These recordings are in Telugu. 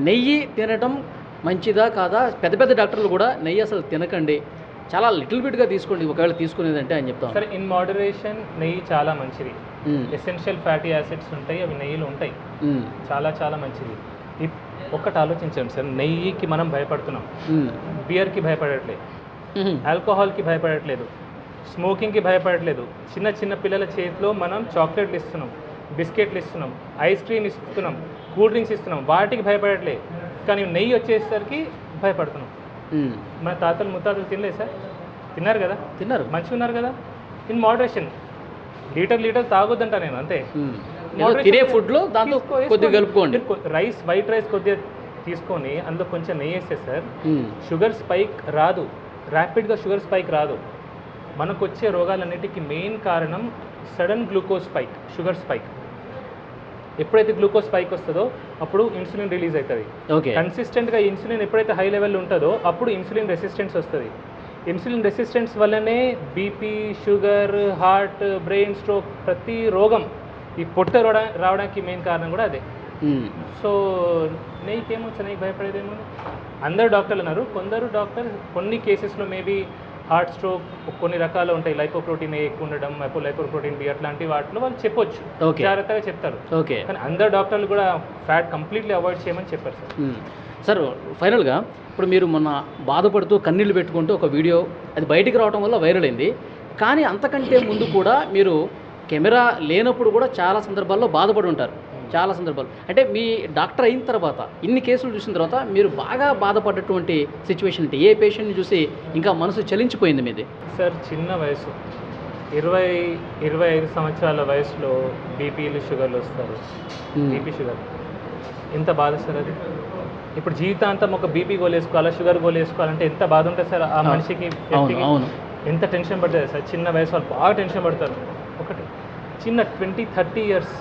నెయ్యి తినటం మంచిదా కాదా? పెద్ద పెద్ద డాక్టర్లు కూడా నెయ్యి అసలు తినకండి, చాలా లిటిల్ బిట్గా తీసుకోండి ఒకవేళ తీసుకునేదంటే అని చెప్తాను. సరే, ఇన్ మోడరేషన్ నెయ్యి చాలా మంచిది. ఎసెన్షియల్ ఫ్యాటీ యాసిడ్స్ ఉంటాయి, అవి నెయ్యిలో ఉంటాయి. చాలా చాలా మంచిది. ఒక్కటి ఆలోచించండి సార్, నెయ్యికి మనం భయపడుతున్నాం, బియర్కి భయపడట్లేదు, ఆల్కహాల్కి భయపడట్లేదు, స్మోకింగ్కి భయపడట్లేదు. చిన్న చిన్న పిల్లల చేతిలో మనం చాక్లెట్లు ఇస్తున్నాం, బిస్కెట్లు ఇస్తున్నాం, ఐస్ క్రీమ్ ఇస్తున్నాం, కూల్ డ్రింక్స్ ఇస్తున్నాం, వాటికి భయపడట్లేదు. కానీ నెయ్యి వచ్చేసరికి భయపడుతున్నాం. మన తాతలు ముత్తాతలు తినలేదు సార్? తిన్నారు కదా, తిన్నారు, మంచిగా ఉన్నారు కదా. ఇన్ మోడరేషన్, లీటర్ తాగొద్దంట నేను, అంతే. తినే ఫుడ్లో దాంతో కొద్దిగా కలుపుకోండి. రైస్, వైట్ రైస్ కొద్దిగా తీసుకొని అందులో కొంచెం నెయ్యి వేస్తే సార్ షుగర్ స్పైక్ రాదు, ర్యాపిడ్గా షుగర్ స్పైక్ రాదు. మనకు వచ్చే రోగాలన్నిటికీ మెయిన్ కారణం sudden glucose spike, sugar spike. ఎప్పుడైతే గ్లూకోజ్ స్పైక్ వస్తుందో అప్పుడు ఇన్సులిన్ రిలీజ్ అవుతుంది. కన్సిస్టెంట్గా ఇన్సులిన్ ఎప్పుడైతే హై లెవెల్ ఉంటుందో అప్పుడు ఇన్సులిన్ రెసిస్టెన్స్ వస్తుంది. ఇన్సులిన్ రెసిస్టెన్స్ వల్లనే BP, sugar, heart, brain stroke, ప్రతి రోగం ఈ పొట్ట రావడానికి మెయిన్ కారణం కూడా అదే. సో నెయ్యికేమో నెయ్యి భయపడేదేమో అందరు డాక్టర్లు అన్నారు. కొందరు డాక్టర్ కొన్ని కేసెస్లో మేబీ హార్ట్ స్ట్రోక్ కొన్ని రకాలు ఉంటాయి, లైపోప్రోటీన్ ఎక్కువ ఉండడం, లైపోప్రోటీన్ బి అట్లాంటి వాటిలో వాళ్ళు చెప్పొచ్చు, జాగ్రత్తగా చెప్తారు. కానీ అందరు డాక్టర్లు కూడా ఫ్యాట్ కంప్లీట్లీ అవాయిడ్ చేయమని చెప్పారు సార్. సార్ ఫైనల్గా ఇప్పుడు మీరు మొన్న బాధపడుతూ కన్నీళ్ళు పెట్టుకుంటూ ఒక వీడియో అది బయటికి రావడం వల్ల వైరల్ అయింది. కానీ అంతకంటే ముందు కూడా మీరు కెమెరా లేనప్పుడు కూడా చాలా సందర్భాల్లో బాధపడి ఉంటారు, చాలా సందర్భాలు. అంటే మీ డాక్టర్ అయిన తర్వాత ఇన్ని కేసులు చూసిన తర్వాత మీరు బాగా బాధపడ్డటువంటి సిచ్యువేషన్ అంటే ఏ పేషెంట్ని చూసి ఇంకా మనసు చలించిపోయింది మీది? సార్ చిన్న వయసు 20-25 సంవత్సరాల వయసులో బీపీలు, షుగర్లు వస్తారు. బీపీ, షుగర్ ఎంత బాధ సార్ అది. ఇప్పుడు జీవితాంతం ఒక బీపీ గోల్ వేసుకోవాలా, షుగర్ గోల్ వేసుకోవాలంటే ఎంత బాధ ఉంటుంది సార్ ఆ మనిషికి, ఎంత టెన్షన్ పడుతుంది సార్. చిన్న వయసు వాళ్ళు బాగా టెన్షన్ పడతారు. ఒకటి చిన్న 20-30 ఇయర్స్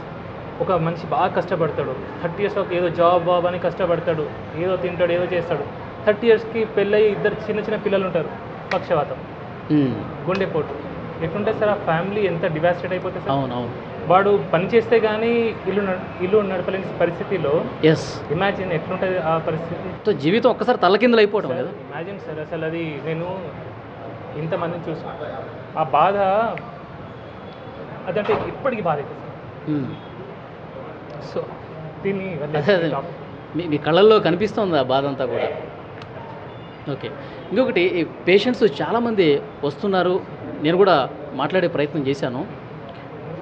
ఒక మనిషి బాగా కష్టపడతాడు. 30 ఇయర్స్ ఏదో జాబ్ అని కష్టపడతాడు, ఏదో తింటాడు, ఏదో చేస్తాడు. 30 ఇయర్స్కి పెళ్ళయి ఇద్దరు చిన్న చిన్న పిల్లలు ఉంటారు. పక్షవాతం, గుండెపోటు, ఎట్లుంటుంది సార్ ఆ ఫ్యామిలీ, ఎంత డివాస్టేట్ అయిపోతుంది సార్. వాడు పని చేస్తే కానీ ఇల్లు నడపలేని పరిస్థితిలో ఇమాజిన్ ఎట్లుంటుంది ఆ పరిస్థితి. జీవితం ఒక్కసారి తలకిందులు అయిపోవడం కదా. ఇమాజిన్ సార్, అసలు అది నేను ఇంతమందిని చూసాను. ఆ బాధ అదంటే ఇప్పటికీ బాధ అవుతుంది సార్. సో దీన్ని మీ కళ్ళల్లో కనిపిస్తుంది ఆ బాధ అంతా కూడా. ఓకే, ఇంకొకటి పేషెంట్స్ చాలామంది వస్తున్నారు, నేను కూడా మాట్లాడే ప్రయత్నం చేశాను.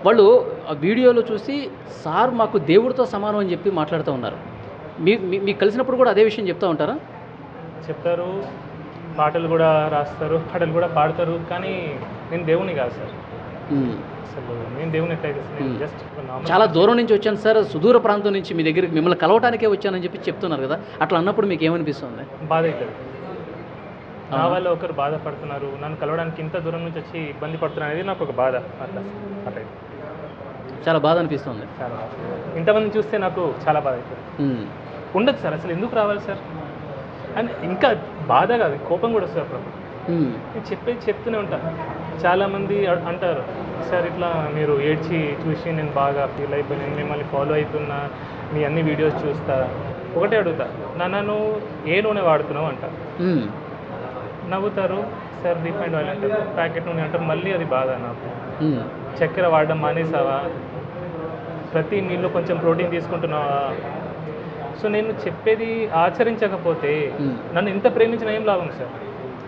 వాళ్ళు ఆ వీడియోలో చూసి సార్ మాకు దేవుడితో సమానం అని చెప్పి మాట్లాడుతూ ఉన్నారు. మీకు కలిసినప్పుడు కూడా అదే విషయం చెప్తూ ఉంటారా? చెప్తారు, పాటలు కూడా రాస్తారు, పాటలు కూడా పాడతారు. కానీ నేను దేవుని కాదు సార్, అసలు నేను దేవుని ఎట్లయితే జస్ట్ చాలా దూరం నుంచి వచ్చాను సార్, సుదూర ప్రాంతం నుంచి మీ దగ్గరికి మిమ్మల్ని కలవటానికే వచ్చానని చెప్పి చెప్తున్నారు కదా. అట్లా అన్నప్పుడు మీకు ఏమనిపిస్తుంది? బాధ అవుతుంది. నా వల్ల ఒకరు బాధపడుతున్నారు, నన్ను కలవడానికి ఇంత దూరం నుంచి వచ్చి ఇబ్బంది పడుతున్నారు అనేది నాకు ఒక బాధ. అట్లా అట్లా చాలా బాధ అనిపిస్తుంది. చాలా ఇంతమంది చూస్తే నాకు చాలా బాధ అవుతుంది. ఉండదు సార్, అసలు ఎందుకు రావాలి సార్ అని ఇంకా బాధ కాదు, కోపం కూడా వస్తుంది అప్పుడు. నేను చెప్తూనే ఉంటాను. చాలామంది అంటారు సార్ ఇట్లా మీరు ఏడ్చి చూసి నేను బాగా ఫీల్ అయిపోయి నేను మిమ్మల్ని ఫాలో అవుతున్నా, మీ అన్ని వీడియోస్ చూస్తా. ఒకటే అడుగుతా, నన్ను ఏ నూనె వాడుతున్నావు అంట. నవ్వుతారు, సార్ రిఫైండ్ ఆయిల్ అంటారు, ప్యాకెట్ నూనె అంటారు. మళ్ళీ అది బాధ నాకు. చక్కెర వాడడం మానేసావా, ప్రతి మీల్లో కొంచెం ప్రోటీన్ తీసుకుంటున్నావా. సో నేను చెప్పేది ఆచరించకపోతే నన్ను ఇంత ప్రేమించిన ఏం లాభం సార్?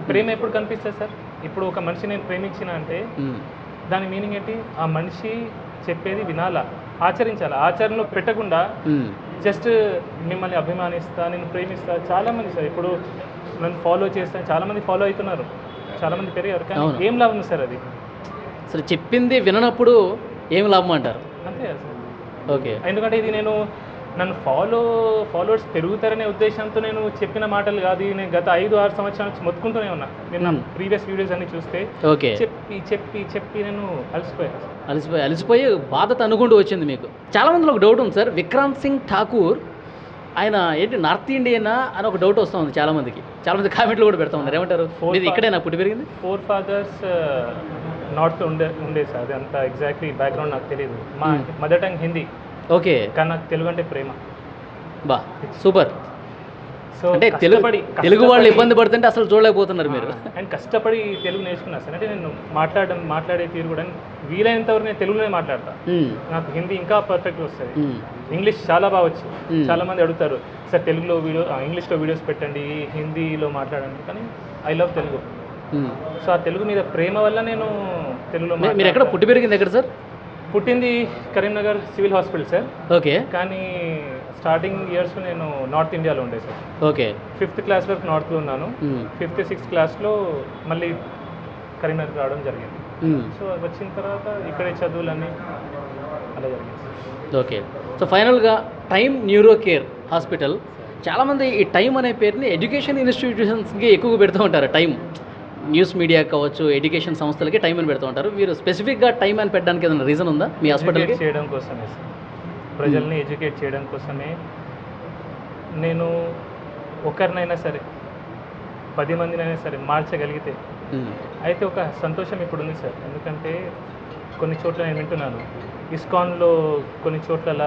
ప్రేమ ఎప్పుడు కనిపిస్తుంది సార్? ఇప్పుడు ఒక మనిషి నేను ప్రేమించిన అంటే దాని మీనింగ్ ఏంటి? ఆ మనిషి చెప్పేది వినాలా, ఆచరించాలా. ఆచరణలో పెట్టకుండా జస్ట్ మిమ్మల్ని అభిమానిస్తా, నేను ప్రేమిస్తా. చాలామంది సార్ ఇప్పుడు నన్ను ఫాలో చేస్తా, చాలామంది ఫాలో అవుతున్నారు, చాలామంది పెరిగారు. కానీ ఏం లాభం సార్ అది? అసలు చెప్పింది విననప్పుడు ఏం లాభం అంటారు? అంతే సార్. ఓకే, ఎందుకంటే ఇది నేను నన్ను ఫాలోవర్స్ పెరుగుతారనే ఉద్దేశంతో నేను చెప్పిన మాటలు కాదు. నేను గత 5-6 సంవత్సరాల నుంచి మొత్తుకుంటూనే ఉన్నా. నేను నా ప్రీవియస్ వీడియోస్ అన్ని చూస్తే చెప్పి చెప్పి చెప్పి నేను అలసిపోయి బాధ అనుకుంటూ వచ్చింది మీకు. చాలా మందిలో ఒక డౌట్ ఉంది సార్, విక్రాంత్ సింగ్ ఠాకూర్ ఆయన ఏంటి నార్త్ ఇండియనా అని ఒక డౌట్ వస్తుంది చాలామందికి. చాలామంది కామెంట్లు కూడా పెడతా ఉన్నారు, ఏమంటారు? ఇక్కడే నాకు పుట్టి పెరిగింది. 4 fathers నార్త్ ఉండే సార్, అది అంత ఎగ్జాక్ట్లీ బ్యాక్గ్రౌండ్ నాకు తెలియదు. మా మదర్ టంగ్ హిందీ. ఓకే, కానీ నాకు తెలుగు అంటే ప్రేమ. బా సూపర్. సో అంటే తెలుగు వాళ్ళు ఇబ్బంది పడుతుంటే అసలు చూడలేకపోతున్నారు మీరు. అండ్ కష్టపడి తెలుగు నేర్చుకున్నాను సార్. అంటే నేను మాట్లాడే తీరు కూడా వీలైనంత వరకు నేను తెలుగులోనే మాట్లాడతా. నాకు హిందీ ఇంకా పర్ఫెక్ట్గా వస్తుంది. ఇంగ్లీష్ చాలా బాగా వచ్చు. చాలా మంది అడుగుతారు సార్ తెలుగులో ఇంగ్లీష్లో వీడియోస్ పెట్టండి, హిందీలో మాట్లాడండి, కానీ ఐ లవ్ తెలుగు. సో ఆ తెలుగు మీద ప్రేమ వల్ల నేను తెలుగులో. మీరు ఎక్కడ పుట్టి పెరిగింది ఎక్కడ సార్? పుట్టింది Karimnagar civil hospital sir. Okay. కానీ స్టార్టింగ్ ఇయర్స్లో నేను నార్త్ ఇండియాలో ఉండే సార్. ఓకే. 5th క్లాస్ వరకు నార్త్లో ఉన్నాను. 5th 6th క్లాస్లో మళ్ళీ కరీంనగర్ రావడం జరిగింది. సో వచ్చిన తర్వాత ఇక్కడే చదువులన్నీ అలా జరిగింది. ఓకే. సో ఫైనల్గా టైమ్ న్యూరో కేర్ హాస్పిటల్, చాలామంది ఈ టైం అనే పేరుని ఎడ్యుకేషన్ ఇన్స్టిట్యూషన్స్కి ఎక్కువగా పెడుతూ ఉంటారు. టైం న్యూస్ మీడియా కావచ్చు, ఎడ్యుకేషన్ సంస్థలకి టైం అని పెడుతూ ఉంటారు. మీరు స్పెసిఫిక్గా టైం అని పెట్టడానికి ఏదైనా రీజన్ ఉందా మీ హాస్పిటల్కి? చేయడం కోసమే సార్, ప్రజల్ని ఎడ్యుకేట్ చేయడం కోసమే. నేను ఒకరినైనా సరే 10 మందినైనా సరే మార్చగలిగితే అయితే ఒక సంతోషం ఇప్పుడు ఉంది సార్. ఎందుకంటే కొన్ని చోట్ల నేను వింటున్నాను, ఇస్కాన్లో కొన్ని చోట్ల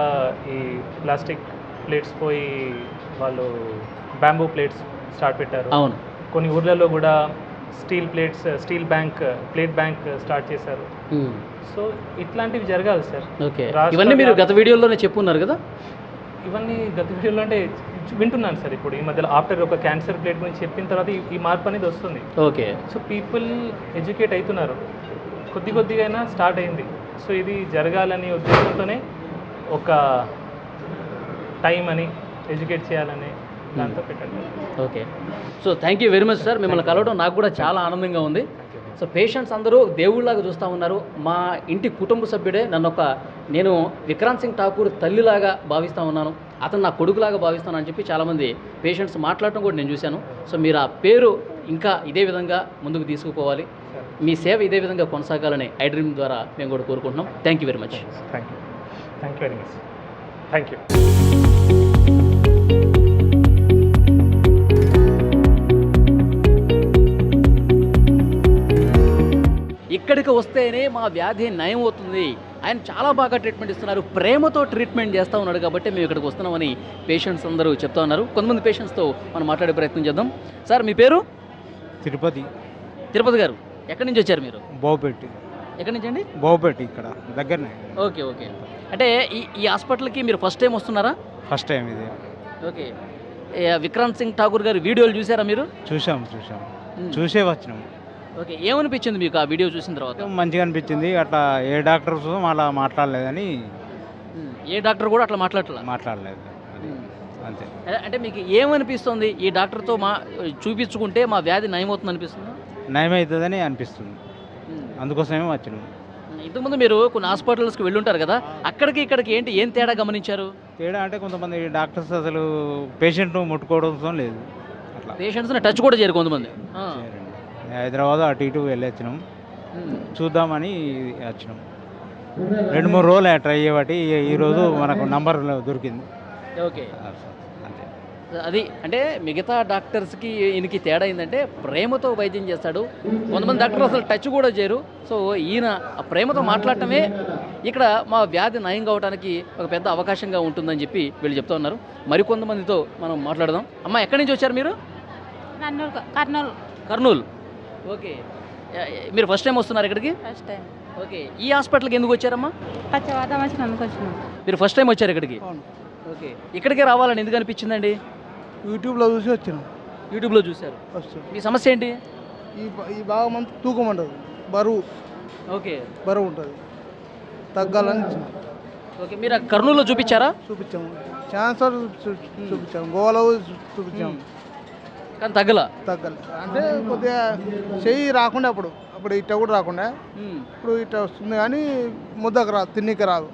ఈ ప్లాస్టిక్ ప్లేట్స్ పోయి వాళ్ళు బ్యాంబూ ప్లేట్స్ స్టార్ట్ పెట్టారు. అవును. కొన్ని ఊర్లలో కూడా స్టీల్ ప్లేట్ బ్యాంక్ స్టార్ట్ చేశారు. సో ఇట్లాంటివి జరగాలి సార్. ఓకే. ఇవన్నీ మీరు గత వీడియోలోనే చెప్పున్నారు కదా? ఇవన్నీ గత వీడియోలో అంటే వింటున్నాను సార్. ఇప్పుడు ఈ మధ్యలో ఆఫ్టర్ ఒక క్యాన్సర్ ప్లేట్ గురించి చెప్పిన తర్వాత ఈ మార్పు అనేది వస్తుంది. ఓకే. సో పీపుల్ ఎడ్యుకేట్ అవుతున్నారు, కొద్దిగా అయినా స్టార్ట్ అయింది. సో ఇది జరగాలని ఉద్దేశంతోనే ఒక టైం అని ఎడ్యుకేట్ చేయాలని దాంతో పెట్టండి. Okay. So thank you very much sir. మిమ్మల్ని కలవడం నాకు కూడా చాలా ఆనందంగా ఉంది. సో పేషెంట్స్ అందరూ దేవుళ్ళలాగా చూస్తూ ఉన్నారు. మా ఇంటి కుటుంబ సభ్యుడే, నేను విక్రాంత్ సింగ్ ఠాకూర్ తల్లిలాగా భావిస్తూ ఉన్నాను, అతను నా కొడుకులాగా భావిస్తాను అని చెప్పి చాలామంది పేషెంట్స్ మాట్లాడటం కూడా నేను చూశాను. సో మీరు ఆ పేరు ఇంకా ఇదే విధంగా ముందుకు తీసుకుపోవాలి, మీ సేవ ఇదే విధంగా కొనసాగాలని ఐ డ్రీమ్ ద్వారా మేము కూడా కోరుకుంటున్నాం. Thank you very much. Thank you very much. Thank you. ఇక్కడికి వస్తేనే మా వ్యాధి నయం అవుతుంది, ఆయన చాలా బాగా ట్రీట్మెంట్ ఇస్తున్నారు, ప్రేమతో ట్రీట్మెంట్ చేస్తూ ఉన్నాడు కాబట్టి మేము ఇక్కడికి వస్తున్నామని పేషెంట్స్ అందరూ చెప్తా ఉన్నారు. కొంతమంది పేషెంట్స్తో మనం మాట్లాడే ప్రయత్నం చేద్దాం. సార్ మీ పేరు? తిరుపతి గారు, ఎక్కడి నుంచి వచ్చారు మీరు? బావుపెట్టి. ఎక్కడి నుంచి అండి? బావుపెట్టి, ఇక్కడ దగ్గరనే. ఓకే. అంటే ఈ హాస్పిటల్కి మీరు ఫస్ట్ టైం వస్తున్నారా? ఫస్ట్ టైం ఇది. ఓకే. విక్రాంత్ సింగ్ ఠాకూర్ గారి వీడియోలు చూసారా మీరు? చూసాం చూసే వచ్చినాం. ఓకే. ఏమనిపించింది మీకు ఆ వీడియో చూసిన తర్వాత? మంచిగా అనిపించింది. అట్లా ఏ డాక్టర్ అలా మాట్లాడలేదని. ఏ డాక్టర్ కూడా అట్లా మాట్లాడలేదు అంతే. అంటే మీకు ఏమనిపిస్తుంది, ఈ డాక్టర్తో చూపించుకుంటే మా వ్యాధి నయమవుతుంది అనిపిస్తుంది? నయమవుతుందని అనిపిస్తుంది, అందుకోసమే వచ్చినాం. ఇంతకుముందు మీరు కొన్ని హాస్పిటల్స్కి వెళ్ళుంటారు కదా, అక్కడికి ఇక్కడికి ఏం తేడా గమనించారు? తేడా అంటే కొంతమంది డాక్టర్స్ అసలు పేషెంట్ను ముట్టుకోవడం లేదు, అట్లా పేషెంట్స్ని టచ్ కూడా చేయరు కొంతమంది. హైదరాబాద్ అటు ఇటు వెళ్ళొచ్చినాం, చూద్దామని వచ్చినాం. 2-3 రోజులు ట్రై చేయబట్టి ఈరోజు మనకు నంబర్ దొరికింది. ఓకే. అది అంటే మిగతా డాక్టర్స్కి ఈయనకి తేడా ఏంటంటే ప్రేమతో వైద్యం చేస్తాడు. కొంతమంది డాక్టర్లు అసలు టచ్ కూడా చేయరు. సో ఈయన ఆ ప్రేమతో మాట్లాడటమే ఇక్కడ మా వ్యాధి నయం కావడానికి ఒక పెద్ద అవకాశంగా ఉంటుందని చెప్పి వీళ్ళు చెప్తా ఉన్నారు. మరికొంతమందితో మనం మాట్లాడదాం. అమ్మ, ఎక్కడి నుంచి వచ్చారు మీరు? కర్నూలు. ఓకే. మీరు ఫస్ట్ టైం వస్తున్నారు ఇక్కడికి? First time. ఓకే. ఈ హాస్పిటల్కి ఎందుకు వచ్చారమ్మా? మీరు ఫస్ట్ టైం వచ్చారు ఇక్కడికి? ఓకే. ఇక్కడికే రావాలని ఎందుకు అనిపించిందండి? యూట్యూబ్లో చూసి వచ్చాను. యూట్యూబ్లో చూశారు. మీ సమస్య ఏంటి? ఈ బాగా మంది తూకం ఉంటుంది, బరువు. ఓకే. బరువు ఉంటుంది, తగ్గాలని. ఓకే. మీరు కర్నూలులో చూపించారా? చూపించాము, క్యాన్సర్ చూపించాము, గోవాలో చూపించాము, కానీ తగ్గలే. అంటే కొద్దిగా చెయ్యి రాకుండా అప్పుడు ఇట్ట కూడా రాకుండా, ఇప్పుడు ఇట్ట వస్తుంది కానీ ముద్దకు రాదు, తిన్నికి రాదు.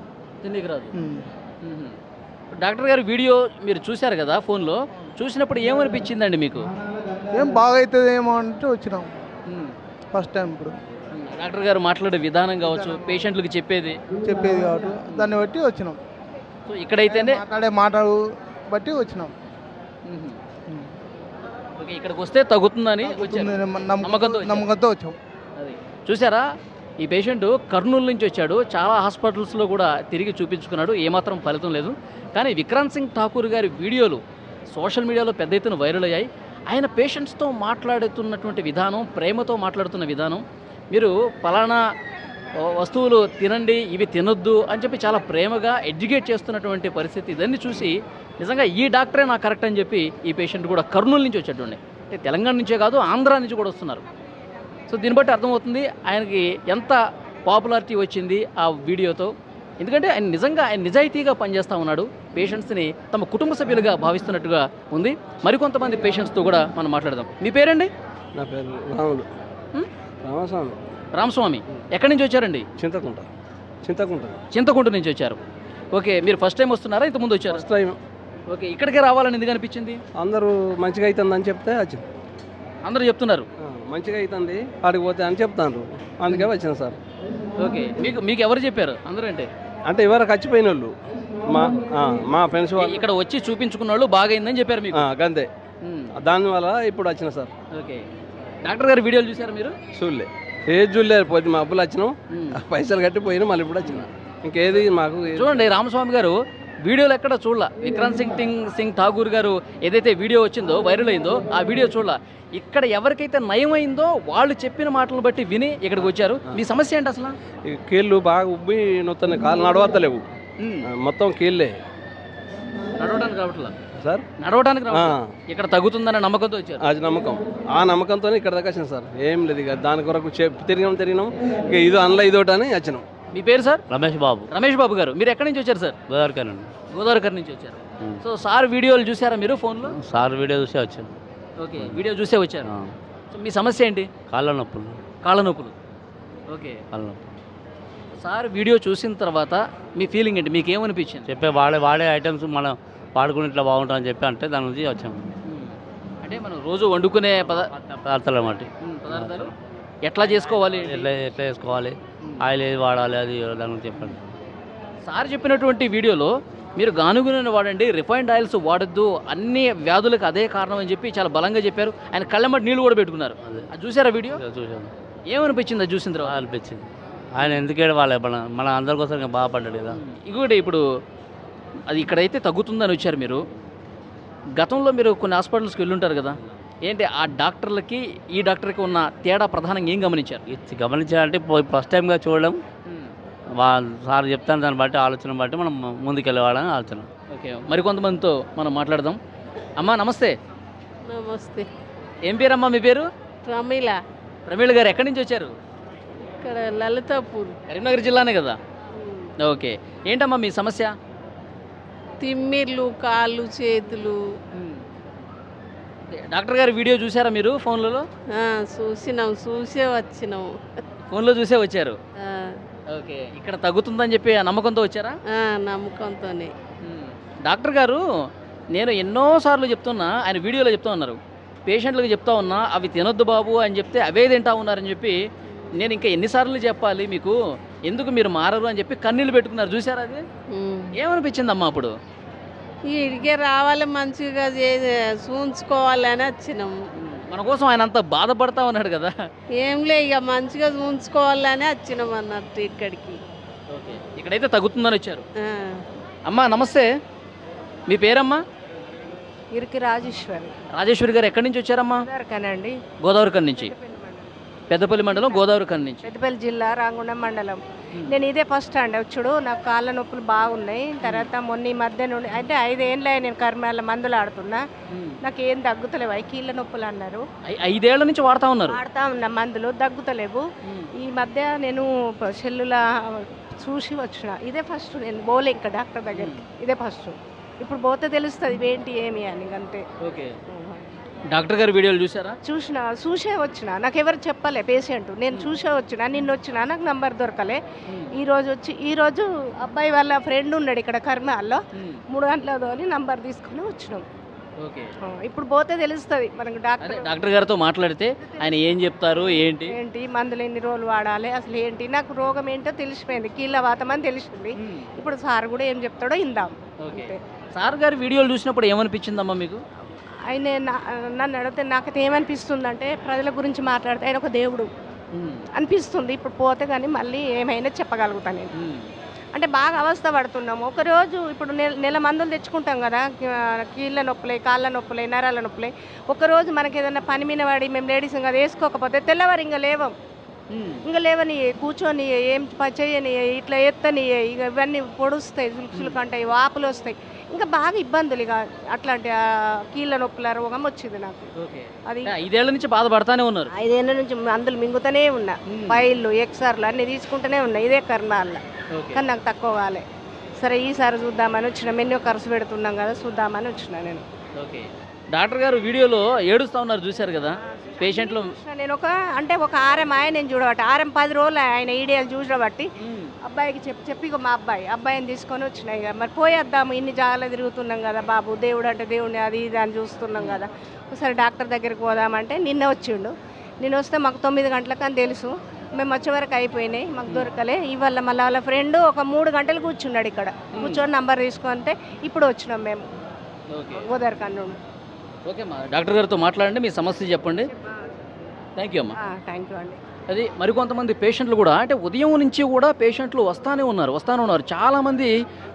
డాక్టర్ గారు వీడియో మీరు చూశారు కదా ఫోన్లో, చూసినప్పుడు ఏమనిపించిందండి మీకు? ఏం బాగా అవుతుంది ఏమో అంటే వచ్చినాం ఫస్ట్ టైం. ఇప్పుడు డాక్టర్ గారు మాట్లాడే విధానం కావచ్చు, పేషెంట్లకు చెప్పేది కాబట్టి దాన్ని బట్టి వచ్చినాం. సో ఇక్కడైతేనే మాట్లాడే మాటలు బట్టి వచ్చినాం. ఓకే. ఇక్కడికి వస్తే తగ్గుతుందని నమ్మకంతో వచ్చాం. అది చూసారా, ఈ పేషెంట్ కర్నూలు నుంచి వచ్చాడు, చాలా హాస్పిటల్స్లో కూడా తిరిగి చూపించుకున్నాడు, ఏమాత్రం ఫలితం లేదు. కానీ విక్రాంత్ సింగ్ ఠాకూర్ గారి వీడియోలు సోషల్ మీడియాలో పెద్ద ఎత్తున వైరల్ అయ్యాయి. ఆయన పేషెంట్స్తో మాట్లాడుతున్నటువంటి విధానం, ప్రేమతో మాట్లాడుతున్న విధానం, మీరు పలానా వస్తువులు తినండి, ఇవి తినొద్దు అని చెప్పి చాలా ప్రేమగా ఎడ్యుకేట్ చేస్తున్నటువంటి పరిస్థితి. ఇదన్నీ చూసి నిజంగా ఈ డాక్టరే నాకు కరెక్ట్ అని చెప్పి ఈ పేషెంట్ కూడా కర్నూలు నుంచి వచ్చేటండి. అంటే తెలంగాణ నుంచే కాదు, ఆంధ్ర నుంచి కూడా వస్తున్నారు. సో దీన్ని బట్టి అర్థమవుతుంది ఆయనకి ఎంత పాపులారిటీ వచ్చింది ఆ వీడియోతో. ఎందుకంటే ఆయన నిజంగా నిజాయితీగా పనిచేస్తూ ఉన్నాడు. పేషెంట్స్ని తమ కుటుంబ సభ్యులుగా భావిస్తున్నట్టుగా ఉంది. మరికొంతమంది పేషెంట్స్తో కూడా మనం మాట్లాడదాం. మీ పేరండి? నా పేరు రాముడు. రామస్వామి. రామస్వామి. ఎక్కడి నుంచి వచ్చారండి? చింతకుంట. చింతకుంట నుంచి వచ్చారు. ఓకే, మీరు ఫస్ట్ టైం వస్తున్నారా, ఇంతకుముందు వచ్చారు? First time. ఓకే, ఇక్కడికే రావాలని ఎందుకు అనిపించింది? అందరూ మంచిగా అవుతుందని చెప్తే వచ్చింది. అందరూ చెప్తున్నారు మంచిగా అవుతుంది ఆడికి పోతే అని చెప్తాను, అందుకే వచ్చిన సార్. ఓకే, మీకు ఎవరు చెప్పారు? అందరూ అంటే ఎవరికి వచ్చిపోయిన వాళ్ళు మా ఫ్రెండ్స్ వాళ్ళు ఇక్కడ వచ్చి చూపించుకున్న వాళ్ళు బాగైందని చెప్పారు మీకు? అంతే. దానివల్ల ఇప్పుడు వచ్చిన సార్. ఓకే, డాక్టర్ గారి వీడియోలు చూసారా మీరు? చూడలే, ఏది చూడలేదు. పోతే మా అప్పులు వచ్చినాం, పైసలు కట్టిపోయినా మళ్ళీ ఇప్పుడు వచ్చిన. ఇంకేది మాకు చూడండి, రామస్వామి గారు వీడియోలు ఎక్కడ చూడాల. విక్రాంత్ సింగ్ ఠాగూర్ గారు ఏదైతే వీడియో వచ్చిందో, వైరల్ అయిందో, ఆ వీడియో చూడాల. ఇక్కడ ఎవరికైతే నయమైందో వాళ్ళు చెప్పిన మాటలను బట్టి విని ఇక్కడికి వచ్చారు. మీ సమస్య ఏంటి అసలు? ఈ కీళ్ళు బాగా ఉబ్బి నొత్తాయి, కాళ్ళు నడవత్తలేవు, మొత్తం కీళ్ళే. నడవడానికి రావట్లా సార్? నడవడానికి ఇక్కడ తగ్గుతుందనే నమ్మకంతో వచ్చారు. అది నమ్మకం. ఆ నమ్మకంతోనే ఇక్కడ దాకా వచ్చినాం సార్. ఏం లేదు, ఇక దాని కొరకు తిరిగినాం. ఇక ఇది అందులో ఇదోటి అని వచ్చినాం. మీ పేరు సార్? రమేష్ బాబు. రమేష్ బాబు గారు, మీరు ఎక్కడి నుంచి వచ్చారు సార్? గోదావరికర్ నుంచి వచ్చారు. సో సార్ వీడియోలు చూసారా మీరు ఫోన్లో? సార్ వీడియో చూసే వచ్చాను. ఓకే, వీడియో చూసే వచ్చారు. సో మీ సమస్య ఏంటి? కాళ్ళ నొప్పులు. ఓకే, కాళ్ళ నొప్పులు. సార్ వీడియో చూసిన తర్వాత మీ ఫీలింగ్ ఏంటి? మీకు ఏమనిపించింది? చెప్పే వాడే ఐటమ్స్ మనం వాడుకుని ఇట్లా బాగుంటుందని చెప్పి అంటే దాని నుంచి వచ్చాము. అంటే మనం రోజు వండుకునే పదార్థాలు అన్నమాట. పదార్థాలు ఎట్లా చేసుకోవాలి, ఎట్లా చేసుకోవాలి, ఆయిల్ ఏది వాడాలి, అది దాని గురించి చెప్పండి. సార్ చెప్పినటువంటి వీడియోలో మీరు గానుగ నూనె వాడండి, రిఫైన్డ్ ఆయిల్స్ వాడద్దు, అన్ని వ్యాధులకు అదే కారణం అని చెప్పి చాలా బలంగా చెప్పారు. ఆయన కళ్ళమ్మటి నీళ్ళు కూడా పెట్టుకున్నారు. అది చూసారా వీడియో? చూసాను. ఏమనిపించింది అది చూసిన తర్వాత? అనిపించింది ఆయన ఎందుకేడు వాళ్ళ మన అందరి కోసం బాగుపడ్డాడు కదా. ఇంకొకటి, ఇప్పుడు అది ఇక్కడైతే తగ్గుతుందని వచ్చారు మీరు. గతంలో మీరు కొన్ని హాస్పిటల్స్కి వెళ్ళుంటారు కదా, ఏంటి ఆ డాక్టర్లకి ఈ డాక్టర్కి ఉన్న తేడా ప్రధానంగా ఏం గమనించారు? గమనించాలంటే ఫస్ట్ టైంగా చూడడం, సార్ చెప్తాను దాన్ని బట్టి ఆలోచన బట్టి మనం ముందుకెళ్ళేవాళ్ళని ఆలోచన. ఓకే, మరికొంతమందితో మనం మాట్లాడదాం. అమ్మా నమస్తే. నమస్తే. ఏం పేరమ్మా మీ పేరు? ప్రమీళ గారు, ఎక్కడి నుంచి వచ్చారు? ఇక్కడ లలితాపూర్, కరీంనగర్ జిల్లానే కదా. ఓకే, ఏంటమ్మా మీ సమస్య? తిమ్మిర్లు, కాళ్ళు, చేతులు. డాక్టర్ గారి వీడియో చూసారా మీరు ఫోన్లలో? చూసే వచ్చినాం. ఫోన్లో చూసే వచ్చారు. ఓకే, ఇక్కడ తగ్గుతుందని చెప్పి ఆ నమ్మకంతో వచ్చారా? నమ్మకంతోనే. డాక్టర్ గారు, నేను ఎన్నోసార్లు చెప్తున్నా, ఆయన వీడియోలో చెప్తా ఉన్నారు, పేషెంట్లకు చెప్తా ఉన్నా అవి తినొద్దు బాబు అని చెప్తే అవే తింటా ఉన్నారని చెప్పి, నేను ఇంకా ఎన్నిసార్లు చెప్పాలి మీకు, ఎందుకు మీరు మారరు అని చెప్పి కన్నీళ్ళు పెట్టుకున్నారు. చూసారా అది? ఏమనిపించిందమ్మా అప్పుడు? ఇడికే రావాలి, మంచిగా చూంచుకోవాలని వచ్చినాము. మన కోసం ఆయన అంత బాధపడతా ఉన్నాడు కదా. ఏంలే, ఇక మంచిగా చూంచుకోవాలని వచ్చినాం అన్నట్టు ఇక్కడికి. ఓకే, ఇక్కడైతే తగ్గుతుందని వచ్చారు. అమ్మా నమస్తే, మీ పేరమ్మా? ఇరికి రాజేశ్వరి గారు, ఎక్కడి నుంచి వచ్చారమ్మా? గోదావరికర్ నుంచి. పెద్దపల్లి మండలం, గోదావరికర్ నుంచి. పెద్దపల్లి జిల్లా, రాంగుండం మండలం. నేను ఇదే ఫస్ట్ అండి వచ్చుడు. నాకు కాళ్ళ నొప్పులు బాగున్నాయి. తర్వాత మొన్న ఈ మధ్య నుండి అంటే 5 ఏళ్ళ నేను కర్మాల మందులు ఆడుతున్నా, నాకు ఏం తగ్గుతలేవు. కీళ్ళ నొప్పులు అన్నారు. 5 ఏళ్ల నుంచి వాడుతా ఉన్నా మందులు, తగ్గుతలేవు. ఈ మధ్య నేను సెల్లుల చూసి వచ్చిన. ఇదే ఫస్ట్ నేను పోలే ఇంకా డాక్టర్ దగ్గరికి, ఇదే ఫస్ట్. ఇప్పుడు పోతే తెలుస్తుంది ఇవేంటి ఏమి అని, అంతే. ఓకే, డాక్టర్ గారి వీడియోలు చూసారా? చూసే వచ్చిన. నాకు ఎవరు చెప్పలే పేషెంట్, నేను చూసే వచ్చిన. నిన్న వచ్చిన, నాకు నంబర్ దొరకలే. ఈరోజు అబ్బాయి వాళ్ళ ఫ్రెండ్ ఉన్నాడు ఇక్కడ కర్మాల్లో, 3 గంటలతో నంబర్ తీసుకుని వచ్చినాం. ఓకే, ఇప్పుడు పోతే తెలుస్తుంది మనకు. డాక్టర్ గారితో మాట్లాడితే ఆయన ఏం చెప్తారు, ఏంటి మందులు ఎన్ని రోజులు వాడాలి, అసలు ఏంటి నాకు రోగం ఏంటో తెలిసిపోయింది. కీళ్ళ వాతం అని తెలిసింది. ఇప్పుడు సార్ కూడా ఏం చెప్తాడో ఇందాం. ఓకే, సార్ గారి వీడియోలు చూసినప్పుడు ఏమనిపించిందమ్మా మీకు? ఆయన నన్ను అడిగితే నాకైతే ఏమనిపిస్తుంది అంటే, ప్రజల గురించి మాట్లాడితే ఆయన ఒక దేవుడు అనిపిస్తుంది. ఇప్పుడు పోతే కానీ మళ్ళీ ఏమైనా చెప్పగలుగుతాను నేను. అంటే బాగా అవస్థ పడుతున్నాము. ఒకరోజు ఇప్పుడు నెల మందులు తెచ్చుకుంటాం కదా, కీళ్ళ నొప్పులే, కాళ్ళ నొప్పులే, నరాల నొప్పులే. ఒకరోజు మనకి ఏదైనా పని మీద పడి మేము లేడీస్ ఇంకా వేసుకోకపోతే తెల్లవారు ఇంకా లేవం, ఇంకా లేవని కూర్చొని ఏం చేయని, ఇట్లా ఎత్తని, ఇక ఇవన్నీ పొడుస్తాయి, సులుకుసులు కంటాయి, వాపులు వస్తాయి, ఇంకా బాగా ఇబ్బందులు. ఇక అట్లాంటి కీళ్ళ నొప్పుల రోగం వచ్చింది నాకు. అది 5 ఏళ్ల నుంచి బాధపడతానే ఉన్నారు. 5 ఏళ్ళ నుంచి మందులు మింగుతూనే ఉన్నా, ఫైళ్ళు ఎక్స్ఆర్లు అన్నీ తీసుకుంటూనే ఉన్నా, ఇదే కర్మ అల్ల. కానీ నాకు తక్కువ కాలే. సరే ఈసారి చూద్దామని వచ్చిన, ఎన్నో ఖర్చు పెడుతున్నాం కదా, చూద్దామని వచ్చిన నేను. ఓకే, డాక్టర్ గారు వీడియోలో ఏడుస్తూ ఉన్నారు, చూశారు కదా పేషెంట్లు. నేను ఒక ఆర్ఎం నేను చూడబట్టి, ఆర్ఎం 10 రోజులు ఆయన ఈడియాలు చూడబట్టి అబ్బాయికి చెప్పి ఇక మా అబ్బాయిని తీసుకొని వచ్చినాయి. ఇక మరి పోయేద్దాము, ఇన్ని జాగాలో తిరుగుతున్నాం కదా బాబు, దేవుడు అంటే దేవుడిని అది ఇది అని చూస్తున్నాం కదా, ఒకసారి డాక్టర్ దగ్గరికి పోదామంటే నిన్న వచ్చిండు. నేను వస్తే మాకు 9 గంటలకు అని తెలుసు, మేము వచ్చే వరకు అయిపోయినాయి, మాకు దొరకలే. ఇవాళ మళ్ళీ వాళ్ళ ఫ్రెండ్ ఒక 3 గంటలు కూర్చున్నాడు ఇక్కడ, కూర్చొని నంబర్ తీసుకుంటే ఇప్పుడు వచ్చినాం మేము గోదావరిఖండ్. ఓకే అమ్మా, డాక్టర్ గారితో మాట్లాడండి, మీ సమస్య చెప్పండి. థ్యాంక్ యూ అమ్మా. థ్యాంక్ యూ అండి. అది మరికొంతమంది పేషెంట్లు కూడా, అంటే ఉదయం నుంచి కూడా పేషెంట్లు వస్తానే ఉన్నారు. చాలామంది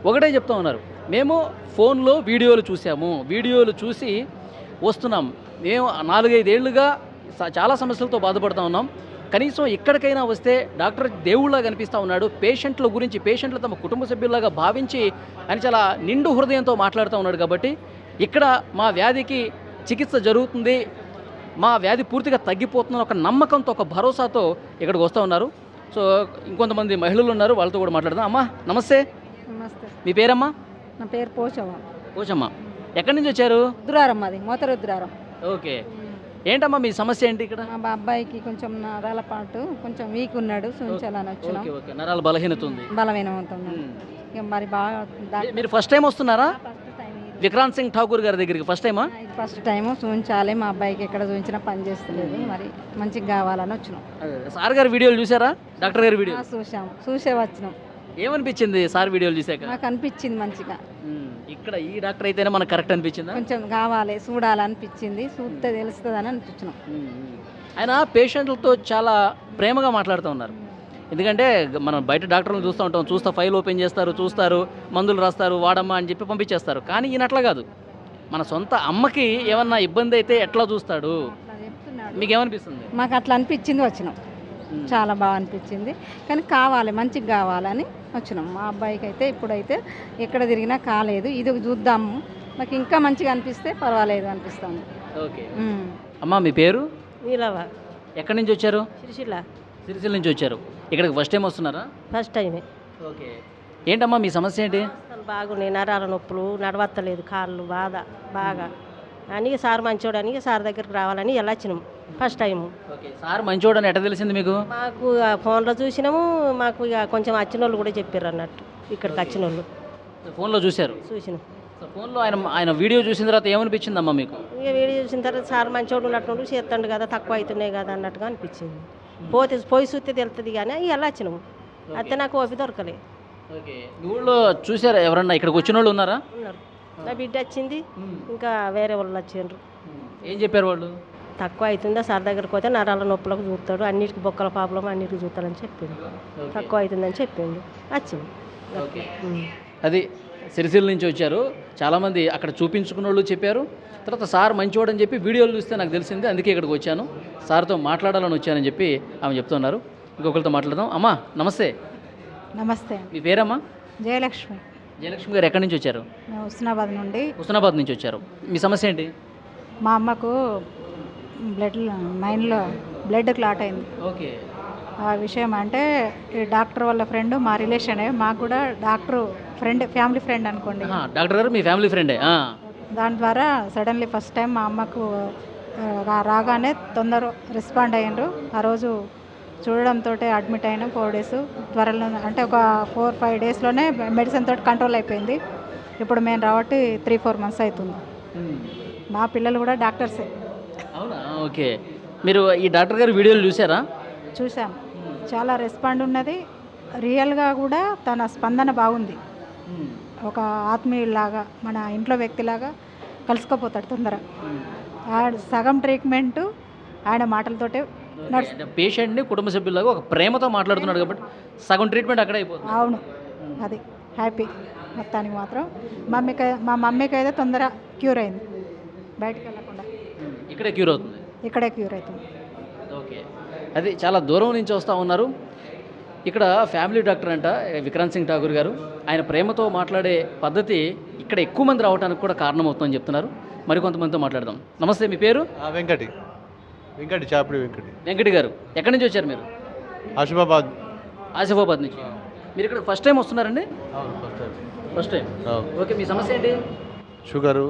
ఒకటే చెప్తా ఉన్నారు, మేము ఫోన్లో వీడియోలు చూసాము, వీడియోలు చూసి వస్తున్నాం, మేము 4-5 ఏళ్ళుగా చాలా సమస్యలతో బాధపడుతూ ఉన్నాం, కనీసం ఎక్కడికైనా వస్తే డాక్టర్ దేవుళ్ళగా కనిపిస్తూ ఉన్నాడు, పేషెంట్ల గురించి పేషెంట్లు తమ కుటుంబ సభ్యుల్లాగా భావించి అని చాలా నిండు హృదయంతో మాట్లాడుతూ ఉన్నాడు. కాబట్టి ఇక్కడ మా వ్యాధికి చికిత్స జరుగుతుంది, మా వ్యాధి పూర్తిగా తగ్గిపోతుందని ఒక నమ్మకంతో, ఒక భరోసాతో ఇక్కడికి వస్తూ ఉన్నారు. సో ఇంకొంతమంది మహిళలు ఉన్నారు, వాళ్ళతో కూడా మాట్లాడదాం. అమ్మా నమస్తే. నమస్తే. మీ పేరమ్మా? నా పేరు పోచమ్మ. పోచమ్మ, ఎక్కడి నుంచి వచ్చారు? రుద్రారం, అది మోతరుద్రారం. ఓకే, ఏంటమ్మా మీ సమస్య ఏంటి ఇక్కడ? మా అబ్బాయికి కొంచెం నరాల పాటు కొంచెం వీక్ ఉన్నాడు, చూపించాలని వచ్చినాం. ఓకే ఓకే, నరాల బలహీనత ఉంది. బలమైన ఉంటుంది. ఇక మరి బాగా మీరు ఫస్ట్ టైం వస్తున్నారా విక్రాంత్ సింగ్ ఠాకూర్ గారి దగ్గరికి? ఫస్ట్ టైమా? ఫస్ట్ టైము చూపించాలి, మా అబ్బాయికి ఎక్కడ చూపించినా పని చేస్తలేదు, మరి మంచిగా కావాలని వచ్చినాం. సార్ గారి వీడియోలు చూసారా? డాక్టర్ గారి వీడియో చూసే వచ్చినాం. ఏమనిపించింది సార్ వీడియోలు చూసాక? నాకు అనిపించింది మంచిగా. ఇక్కడ ఈ డాక్టర్ అయితేనే మనకు కరెక్ట్ అనిపించిందా? కొంచెం కావాలి, చూడాలనిపించింది, చూస్తే తెలుస్తుంది అని అనిపించినాం. ఆయన పేషెంట్లతో చాలా ప్రేమగా మాట్లాడుతూ ఉన్నారు. ఎందుకంటే మనం బయట డాక్టర్లను చూస్తూ ఉంటాం, ఫైల్ ఓపెన్ చేస్తారు, చూస్తారు, మందులు రాస్తారు, వాడమ్మా అని చెప్పి పంపించేస్తారు. కానీ ఈయన అట్లా కాదు, మన సొంత అమ్మకి ఏమన్నా ఇబ్బంది అయితే ఎట్లా చూస్తాడు. మీకు ఏమనిపిస్తుంది? మాకు అట్లా అనిపించింది, వచ్చినాం. చాలా బాగా అనిపించింది, కానీ కావాలి, మంచిగా కావాలని వచ్చినాం. మా అబ్బాయికి అయితే ఇప్పుడైతే ఎక్కడ తిరిగినా కాలేదు, ఇది చూద్దాము, మాకు ఇంకా మంచిగా అనిపిస్తే పర్వాలేదు అనిపిస్తుంది. ఓకే అమ్మా, మీ పేరు? నీలవ. ఎక్కడి నుంచి వచ్చారు? సిరిసిల్ల నుంచి వచ్చారు. ఇక్కడికి ఫస్ట్ టైం వస్తున్నారా? ఫస్ట్ టైమే. ఓకే, ఏంటమ్మా మీ సమస్య ఏంటి? బాగున్నాయి, నరాల నొప్పులు, నడవత్తలేదు, కాళ్ళు బాధ బాగా అని సార్ మంచోడని సార్ దగ్గరికి రావాలని ఎలా వచ్చినాము ఫస్ట్ టైము. ఓకే, సార్ మంచోడని ఎట్లా తెలిసింది మీకు? మాకు ఫోన్లో చూసినాము, మాకు ఇక కొంచెం వచ్చిన వాళ్ళు కూడా చెప్పారు అన్నట్టు, ఇక్కడికి వచ్చిన వాళ్ళు ఫోన్లో చూశారు? చూసినాం. ఫోన్లో ఆయన వీడియో చూసిన తర్వాత ఏమనిపించిందమ్మా మీకు? ఇక వీడియో చూసిన తర్వాత సార్ మంచోడు ఉన్నట్టు చేస్తాడు కదా, తక్కువ అవుతున్నాయి కదా అన్నట్టుగా అనిపించింది. పోయి చూస్తే తెలుస్తుంది కానీ ఎలా వచ్చినాము, అయితే నాకు ఓపి దొరకలే. ఓకే, ఊళ్ళో చూసారా ఎవరన్నా? ఇక్కడికి వచ్చిన వాళ్ళు ఉన్నారా? ఉన్నారు, నా బిడ్డ వచ్చింది, ఇంకా వేరే వాళ్ళు వచ్చిండ్రు. ఏం చెప్పారు వాళ్ళు? తక్కువ అవుతుందా సార్ దగ్గరికి పోతే నరాల నొప్పులకు చూస్తాడు, అన్నిటికి బొక్కల ప్రాబ్లం అన్నిటికి చూస్తాడని చెప్పిండు, తక్కువ అవుతుందని చెప్పిండు, వచ్చింది. ఓకే, అది సిరిసిల్ల నుంచి వచ్చారు చాలామంది, అక్కడ చూపించుకున్న వాళ్ళు చెప్పారు. తర్వాత సార్ మంచివాడని చెప్పి వీడియోలు చూస్తే నాకు తెలిసింది, అందుకే ఇక్కడికి వచ్చాను, సార్తో మాట్లాడాలని వచ్చానని చెప్పి ఆమె చెప్తున్నారు. ఇంకొకరితో మాట్లాడదాం. అమ్మా నమస్తే. నమస్తే. మీ పేరమ్మా? జయలక్ష్మి. జయలక్ష్మి గారు ఎక్కడి నుంచి వచ్చారు? హుస్నాబాద్ నుండి. హుస్నాబాద్ నుంచి వచ్చారు. మీ సమస్య ఏంటి? మా అమ్మకు మైండ్లో బ్లడ్ క్లాట్ అయింది. ఓకే, ఆ విషయం అంటే ఈ డాక్టర్ వాళ్ళ ఫ్రెండ్, మా రిలేషనే, మాకు కూడా డాక్టర్ ఫ్రెండ్, ఫ్యామిలీ ఫ్రెండ్ అనుకోండి. డాక్టర్ గారు మీ ఫ్యామిలీ ఫ్రెండే? దాని ద్వారా సడన్లీ ఫస్ట్ టైం మా అమ్మకు రాగానే తొందర రెస్పాండ్ అయ్యారు. ఆ రోజు చూడడంతో అడ్మిట్ అయినా 4 days త్వరలో, అంటే ఒక 4-5 daysలోనే మెడిసిన్ తోటి కంట్రోల్ అయిపోయింది. ఇప్పుడు మేము రాబట్టి 3-4 months అవుతుంది. మా పిల్లలు కూడా డాక్టర్సే. అవునా? ఓకే, మీరు ఈ డాక్టర్ గారి వీడియోలు చూసారా? చూసాం, చాలా రెస్పాండ్ ఉన్నది, రియల్గా కూడా తన స్పందన బాగుంది. ఒక ఆత్మీయులాగా, మన ఇంట్లో వ్యక్తిలాగా కలిసిపోతాడు తొందరగా. సగం ట్రీట్మెంటు ఆయన మాటలతోటే పేషెంట్ని కుటుంబ సభ్యులాగా ఒక ప్రేమతో మాట్లాడుతున్నాడు కాబట్టి సగం ట్రీట్మెంట్ అక్కడే అయిపోతుంది. అవును, అది హ్యాపీ మొత్తానికి మాత్రం. మా మమ్మీకి అయితే తొందర క్యూర్ అయింది, బయటకు వెళ్ళకుండా ఇక్కడే క్యూర్ అవుతుంది. ఇక్కడే క్యూర్ అవుతుంది. ఓకే, అది చాలా దూరం నుంచి వస్తూ ఉన్నారు. ఇక్కడ ఫ్యామిలీ డాక్టర్ అంట విక్రాంత్ సింగ్ ఠాకూర్ గారు. ఆయన ప్రేమతో మాట్లాడే పద్ధతి ఇక్కడ ఎక్కువ మంది రావడానికి కూడా కారణమవుతుందని చెప్తున్నారు. మరి కొంతమందితో మాట్లాడదాం. నమస్తే, మీ పేరు? వెంకటి చాపిడి వెంకటి గారు. ఎక్కడి నుంచి వచ్చారు మీరు? ఆసిఫాబాద్ నుంచి. మీరు ఇక్కడ ఫస్ట్ టైం వస్తున్నారండి? First time. ఓకే, మీ సమస్య ఏంటి? షుగరు,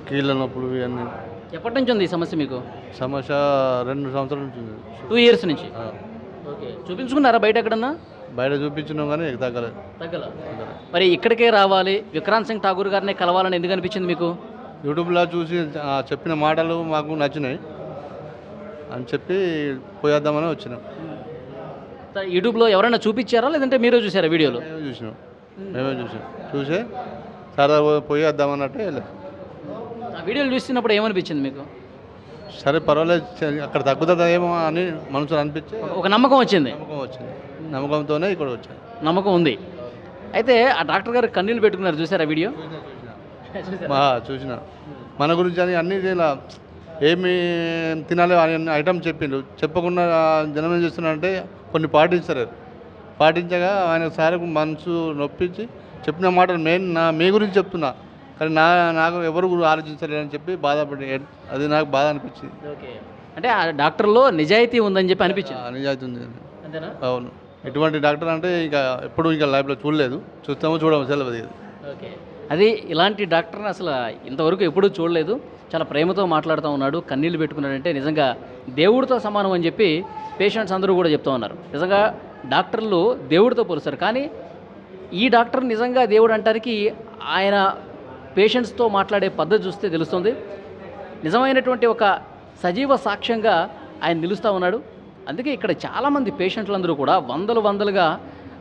కీళ్ళ నొప్పులు ఇవన్నీ. ఎప్పటి నుంచి ఉంది ఈ సమస్య మీకు? సమస్య 2 సంవత్సరాల నుంచి ఉంది. 2 years నుంచి. ఓకే, చూపించుకున్నారా బయట ఎక్కడన్నా? బయట చూపించినాం కానీ తగ్గలేదు. మరి ఇక్కడికే రావాలి, విక్రాంత్ సింగ్ ఠాకూర్ గారిని కలవాలని ఎందుకు అనిపించింది మీకు? యూట్యూబ్లో చూసి చెప్పిన మాటలు మాకు నచ్చినాయి అని చెప్పి పోయేద్దామని వచ్చినాం. యూట్యూబ్లో ఎవరైనా చూపించారా లేదంటే మీరే చూసారా వీడియోలో? మేమే చూసే సరదా పోయేద్దామన్నట్టు వెళ్ళాం. ఆ వీడియోలు చూస్తున్నప్పుడు ఏమనిపించింది మీకు? సరే పర్వాలేదు, అక్కడ తగ్గుతుందేమో అని మనసులో అనిపించి ఒక నమ్మకం వచ్చింది. నమ్మకంతోనే ఇక్కడ వచ్చాను. నమ్మకం ఉంది. అయితే ఆ డాక్టర్ గారు కన్నీళ్ళు పెట్టుకున్నారు, చూసారా వీడియో? చూసిన మన గురించి అని అన్ని ఇలా ఏమి తినాలి అని ఐటమ్ చెప్పిండు. చెప్పకుండా జనం ఏం చేస్తున్నారంటే కొన్ని పాటించగా ఆయన సార్ మనసు నొప్పించి చెప్పిన మాటలు మీ గురించి చెప్తున్నా కానీ నాకు ఎవరు ఆలోచించలేదని చెప్పి బాధపడి అది నాకు బాధ అనిపించింది. అంటే ఆ డాక్టర్లో నిజాయితీ ఉందని చెప్పి అనిపించింది. నిజాయితీ ఉంది. అవును, ఇటువంటి డాక్టర్ అంటే ఎప్పుడు ఇంకా లైఫ్లో చూడలేదు, చూడము సెలవు. ఓకే, అది ఇలాంటి డాక్టర్ని అసలు ఇంతవరకు ఎప్పుడూ చూడలేదు. చాలా ప్రేమతో మాట్లాడుతూ ఉన్నాడు, కన్నీళ్ళు పెట్టుకున్నాడంటే నిజంగా దేవుడితో సమానం అని చెప్పి పేషెంట్స్ అందరూ కూడా చెప్తూ ఉన్నారు. నిజంగా డాక్టర్లు దేవుడితో పోలుస్తారు, కానీ ఈ డాక్టర్ నిజంగా దేవుడు అంటానికి ఆయన పేషెంట్స్తో మాట్లాడే పద్ధతి చూస్తే తెలుస్తుంది. నిజమైనటువంటి ఒక సజీవ సాక్ష్యంగా ఆయన నిలుస్తూ ఉన్నాడు. అందుకే ఇక్కడ చాలామంది పేషెంట్లందరూ కూడా వందలుగా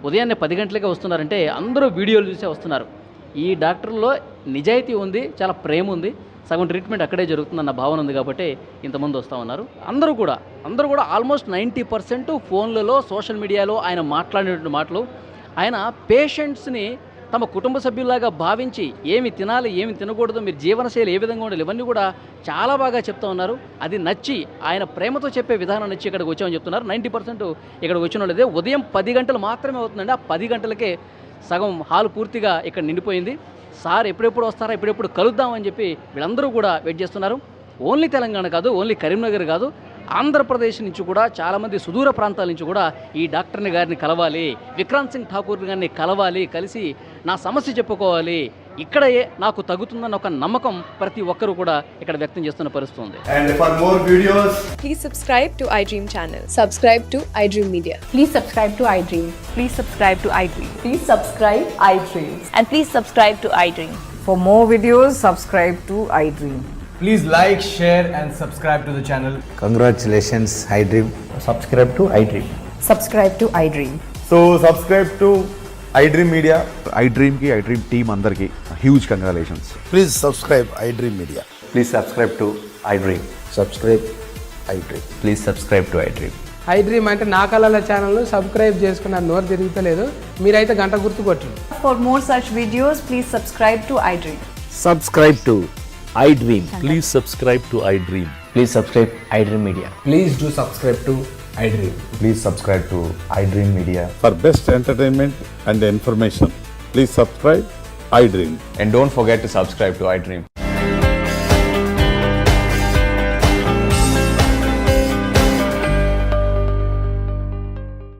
ఉదయాన్నే 10 గంటలకే వస్తున్నారంటే అందరూ వీడియోలు చూసే వస్తున్నారు. ఈ డాక్టర్లో నిజాయితీ ఉంది, చాలా ప్రేమ ఉంది, సగం ట్రీట్మెంట్ అక్కడే జరుగుతుందన్న భావన ఉంది కాబట్టి ఇంతమంది వస్తూ ఉన్నారు. అందరూ కూడా ఆల్మోస్ట్ 90% ఫోన్లలో సోషల్ మీడియాలో ఆయన మాట్లాడినటువంటి మాటలు, ఆయన పేషెంట్స్ని తమ కుటుంబ సభ్యులాగా భావించి ఏమి తినాలి, ఏమి తినకూడదు, మీరు జీవనశైలి ఏ విధంగా ఉండాలి, ఇవన్నీ కూడా చాలా బాగా చెప్తూ ఉన్నారు. అది నచ్చి ఆయన ప్రేమతో చెప్పే విధానం నచ్చి ఇక్కడికి వచ్చామని చెప్తున్నారు. 90% ఇక్కడికి వచ్చిన వాళ్ళదే. ఉదయం 10 గంటలు మాత్రమే అవుతుందండి. ఆ 10 గంటలకే సగం హాల్ పూర్తిగా ఇక్కడ నిండిపోయింది. సార్ ఎప్పుడెప్పుడు వస్తారా, ఎప్పుడెప్పుడు కలుద్దామని చెప్పి వీళ్ళందరూ కూడా వెయిట్ చేస్తున్నారు. ఓన్లీ తెలంగాణ కాదు, ఓన్లీ కరీంనగర్ కాదు, ఆంధ్రప్రదేశ్ నుంచి కూడా చాలామంది సుదూర ప్రాంతాల నుంచి కూడా ఈ డాక్టర్ని గారిని కలవాలి, విక్రాంత్ సింగ్ ఠాకూర్ గారిని కలవాలి, కలిసి నా సమస్య చెప్పుకోవాలి, ఇక్కడే నాకు తగ్గుతుందన్న ఒక నమ్మకం ప్రతి ఒక్కరూ కూడా ఇక్కడ వ్యక్తం చేస్తున్న పరిస్థితి ఉంది. And for more videos, please subscribe to iDream channel. Subscribe to iDream Media. Please subscribe to iDream. Please subscribe to iDream. Please subscribe iDream. And please subscribe to iDream. For more videos, subscribe to iDream. please like, share and subscribe to the channel. Congratulations, iDream. Subscribe to iDream. Subscribe to iDream. So subscribe to iDream Media. iDream ki iDream team andarki huge congratulations. Please subscribe iDream Media. Please subscribe to iDream. Subscribe iDream. Please subscribe to iDream. iDream అంటే నా కళల ఛానల్ను సబ్స్క్రైబ్ చేసుకున్న నోరు తిరుగుతలేదు, మీరైతే గంట గుర్తు కొట్టండి. For more such videos, please subscribe to iDream. Subscribe to iDream. Please subscribe to iDream. Please subscribe iDream Media. Please do subscribe to iDream. Please subscribe to iDream Media. For best entertainment and information, please subscribe iDream. And don't forget to subscribe to iDream.